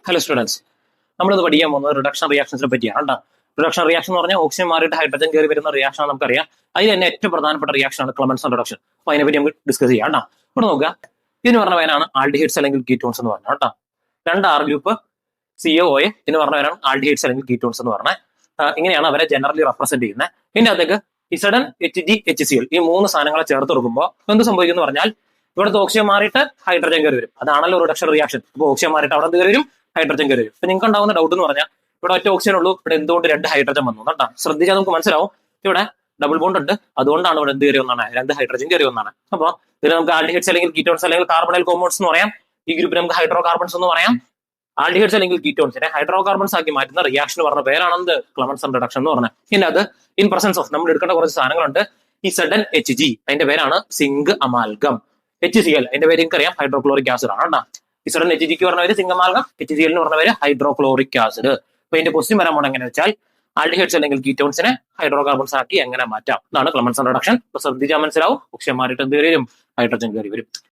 Hello students, നമ്മളിന്ന് പഠിക്കാൻ പോകുന്നത് റിഡക്ഷൻ റിയാക്ഷൻസിനെ പറ്റിയാണ് കേട്ടോ. റിഡക്ഷൻ റിയാക്ഷൻ എന്ന് പറഞ്ഞാൽ ഓക്സിജൻ മാറിയിട്ട് ഹൈഡ്രജൻ കയറി വരുന്ന റിയാക്ഷൻ നമുക്കറിയാം. അതിൽ തന്നെ ഏറ്റവും പ്രധാനപ്പെട്ട റിയാക്ഷൻ ആണ് ക്ലെമൻസൺ റിഡക്ഷൻ. അപ്പൊ അതിനെപ്പറ്റി നമുക്ക് ഡിസ്കസ് ചെയ്യാം കേട്ടോ. ഇവിടെ നോക്കുക, ഇതിന് പറഞ്ഞ പേരാണ് ആൽഡിഹൈഡ്സ് അല്ലെങ്കിൽ കീറ്റോൺസ് എന്ന് പറഞ്ഞത് കേട്ടോ. 2 R ഗ്രൂപ്പ് COA എന്ന് പറഞ്ഞ പേരാണ് ആൽഡിഹൈഡ്സ് അല്ലെങ്കിൽ കീറ്റോൺസ് എന്ന് പറഞ്ഞത്. ഇങ്ങനെയാണ് അവരെ ജനറലി റെപ്രസെന്റ് ചെയ്യുന്നത്. ഇതിന്റെ അകത്തേക്ക് ഇസഡൻ HgHCl ഈ 3 സാധനങ്ങളെ ചേർത്ത് കൊടുക്കുമ്പോൾ എന്ത് സംഭവിക്കുന്നു പറഞ്ഞാൽ ഇവിടുത്തെ ഓക്സിജൻ മാറിയിട്ട് ഹൈഡ്രജൻ കയറി വരും. അതാണല്ലോ റിഡക്ഷൻ റിയാക്ഷൻ. അപ്പോൾ ഓക്സിജൻ മാറിയിട്ട് അവിടെ കയറി വരും, ഹൈഡ്രജൻ കയറി വരും. ഇപ്പൊ നിങ്ങൾക്ക് ഉണ്ടാവുന്ന ഡൗട്ട് എന്ന് പറഞ്ഞാൽ ഇവിടെ ഒറ്റ ഓക്സിജൻ ഉള്ളൂ, ഇവിടെ എന്തുകൊണ്ട് 2 ഹൈഡ്രജൻ വന്നു കേട്ടോ. ശ്രദ്ധിച്ചാൽ നമുക്ക് മനസ്സിലാവും ഇവിടെ ഡബിൾ ബോണ്ട് ഉണ്ട്, അതുകൊണ്ടാണ് ഇവിടെ എന്ത് കയറി വന്നാണ് 2 ഹൈഡ്രജൻ കയറി വന്നാണ്. അപ്പോൾ ഇതിൽ നമുക്ക് ആൽഡിഹൈഡ്സ് അല്ലെങ്കിൽ കീറ്റോൺസ് അല്ലെങ്കിൽ കാർബണൈൽ കോമ്പൗണ്ട്സ് എന്ന് പറയാം. ഈ ഗ്രൂപ്പിൽ നമുക്ക് ഹൈഡ്രോ കാർബൺസ് എന്ന് പറയാം. ആൽഡിഹൈഡ്സ് അല്ലെങ്കിൽ കീറ്റോൺസിനെ ഹൈഡ്രോ കാർബൺസ് ആക്കി മാറ്റുന്ന റിയാക്ഷൻ പറഞ്ഞ പേരാണ് ക്ലെമൻസൺ റിഡക്ഷൻ എന്ന് പറഞ്ഞത്. പിന്നെ അത് ഇൻ പ്രസൻസ് ഓഫ് നമ്മൾ എടുക്കേണ്ട കുറച്ച് സാധനങ്ങളുണ്ട്. ഈ സഡൻ Hg അതിന്റെ പേരാണ് സിങ്ക് അമാൽഗം. HCl അതിന്റെ പേര് എനിക്കറിയാം, ഹൈഡ്രോക്ലോറിക് ആസിഡ് ആണ് കേട്ടോ. ഈ സഡൻ Hgക്ക് പറഞ്ഞ പേര് സിങ്ക് അമാൽഗം, HCl എന്ന് പറഞ്ഞ പേര് ഹൈഡ്രോക്ലോറിക് ആസിഡ്. അപ്പൊ ഇതിന്റെ ക്വസ്റ്റ്യൻ വരാൻ പോകണം എങ്ങനെ വെച്ചാൽ ആൽഡിഹൈഡ്സ് അല്ലെങ്കിൽ കീറ്റോൺസിനെ ഹൈഡ്രോ കാർബൺസ് ആക്കി എങ്ങനെ മാറ്റാം. ഇതാണ് ക്ലെമൻസൺ റിഡക്ഷൻ. അപ്പൊ ശ്രദ്ധിച്ചാൽ മനസ്സിലാവും, ഓക്സിജൻ മാറിയിട്ട് എന്ത് കയറി വരും, ഹൈഡ്രജൻ കയറി വരും.